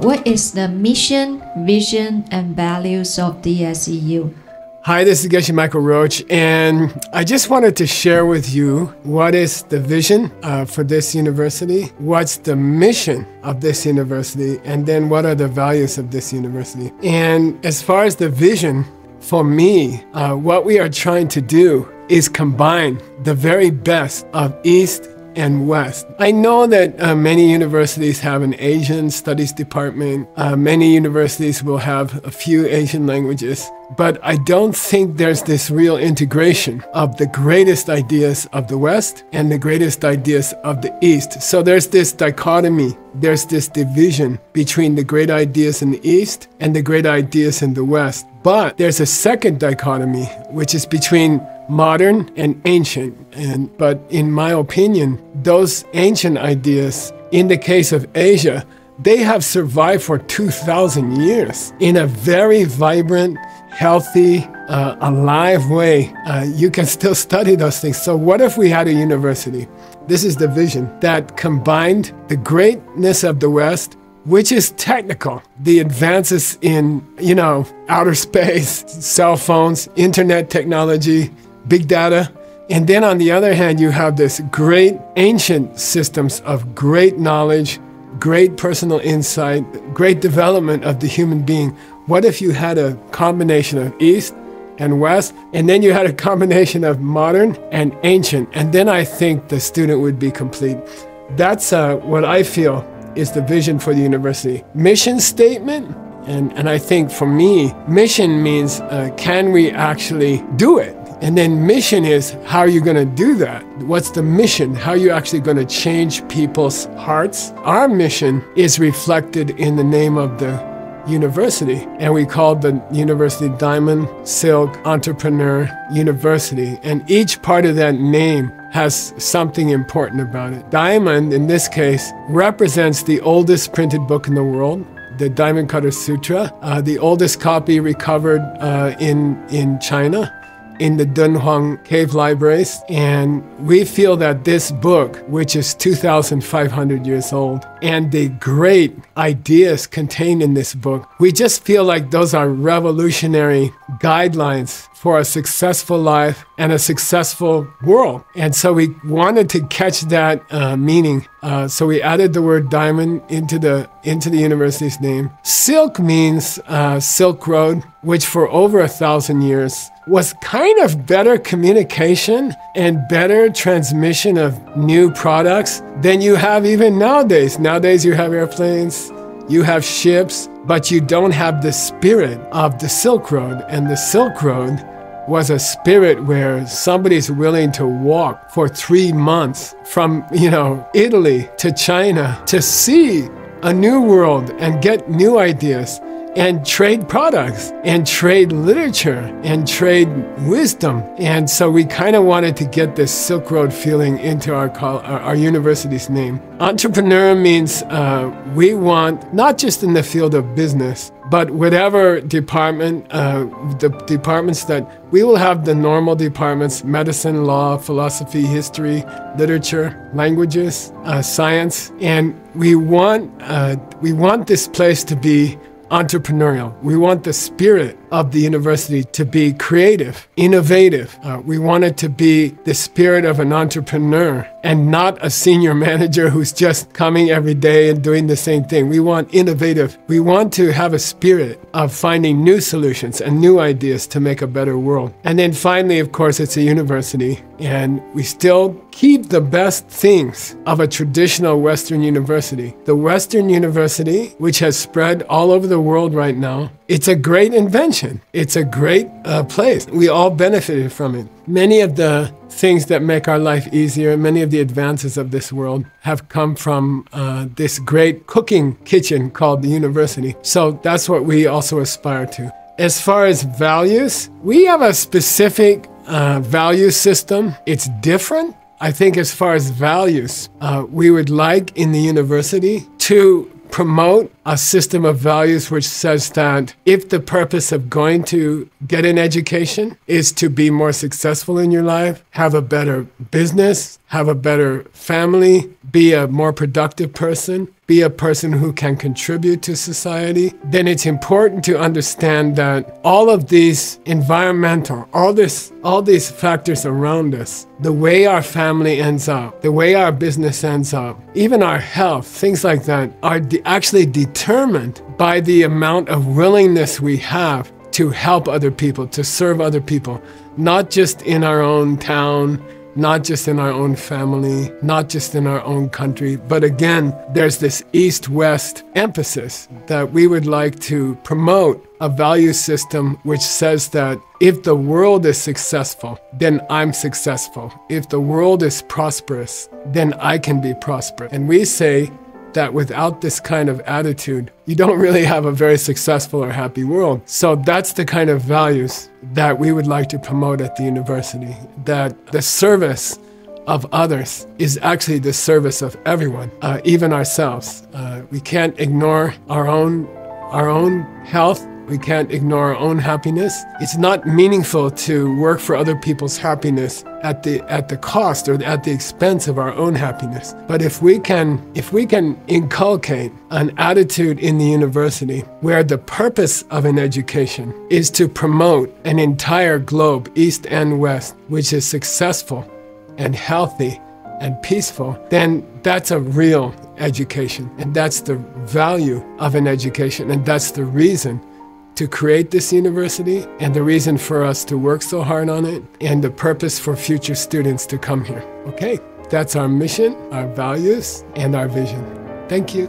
What is the mission, vision, and values of DSEU? Hi, this is Geshe Michael Roach, and I just wanted to share with you what is the vision for this university, what's the mission of this university, and then what are the values of this university. And as far as the vision, for me, what we are trying to do is combine the very best of East and West. I know that many universities have an Asian studies department. Many universities will have a few Asian languages, but I don't think there's this real integration of the greatest ideas of the West and the greatest ideas of the East. So there's this dichotomy, there's this division between the great ideas in the East and the great ideas in the West. But there's a second dichotomy, which is between modern and ancient. But in my opinion, those ancient ideas, in the case of Asia, they have survived for 2,000 years in a very vibrant, healthy, alive way. You can still study those things. So what if we had a university? This is the vision that combined the greatness of the West, which is technical, the advances in, outer space, cell phones, internet technology, big data. And then on the other hand, you have this great ancient systems of great knowledge, great personal insight, great development of the human being. What if you had a combination of East and West, and then you had a combination of modern and ancient? And then I think the student would be complete. That's what I feel is the vision for the university. Mission statement, and I think for me, mission means can we actually do it? And then mission is how are you going to do that? What's the mission? How are you actually going to change people's hearts? Our mission is reflected in the name of the university, and we call the university Diamond Silk Entrepreneur University. And each part of that name has something important about it. Diamond, in this case, represents the oldest printed book in the world, the Diamond Cutter Sutra, the oldest copy recovered in China, in the Dunhuang cave libraries. And we feel that this book, which is 2,500 years old, and the great ideas contained in this book, we just feel like those are revolutionary guidelines for a successful life and a successful world. And so we wanted to catch that meaning. So we added the word diamond into the university's name. Silk means Silk Road, which for over 1,000 years was kind of better communication and better transmission of new products than you have even nowadays. Nowadays you have airplanes, you have ships, but you don't have the spirit of the Silk Road. And the Silk Road was a spirit where somebody's willing to walk for 3 months from, Italy to China to see a new world and get new ideas and trade products and trade literature and trade wisdom. And so we kind of wanted to get this Silk Road feeling into our university's name. Entrepreneur means we want, not just in the field of business, but whatever department, the departments that we will have the normal departments: medicine, law, philosophy, history, literature, languages, science. And we want this place to be entrepreneurial. We want the spirit of the university to be creative, innovative. We want it to be the spirit of an entrepreneur and not a senior manager who's just coming every day and doing the same thing. We want innovative. We want to have a spirit of finding new solutions and new ideas to make a better world. And then finally, of course, it's a university, and we still keep the best things of a traditional Western university. The Western university, which has spread all over the world right now, it's a great invention. It's a great place. We all benefited from it. Many of the things that make our life easier, many of the advances of this world have come from this great cooking kitchen called the university. So that's what we also aspire to. As far as values, we have a specific value system. It's different. I think as far as values, we would like in the university to promote a system of values which says that if the purpose of going to get an education is to be more successful in your life, have a better business, have a better family, be a more productive person, be a person who can contribute to society, then it's important to understand that all of these environmental, all these factors around us, the way our family ends up, the way our business ends up, even our health, things like that, are actually determined by the amount of willingness we have to help other people, to serve other people, not just in our own town, not just in our own family, not just in our own country, but again, there's this East-West emphasis that we would like to promote a value system which says that if the world is successful, then I'm successful. If the world is prosperous, then I can be prosperous. And we say that without this kind of attitude, you don't really have a very successful or happy world. So that's the kind of values that we would like to promote at the university, that the service of others is actually the service of everyone, even ourselves. We can't ignore our own health. We can't ignore our own happiness. It's not meaningful to work for other people's happiness at the cost or at the expense of our own happiness. But if we can inculcate an attitude in the university where the purpose of an education is to promote an entire globe, East and West, which is successful and healthy and peaceful, then that's a real education. And that's the value of an education. And that's the reason to create this university and the reason for us to work so hard on it and the purpose for future students to come here. Okay, that's our mission, our values, and our vision. Thank you.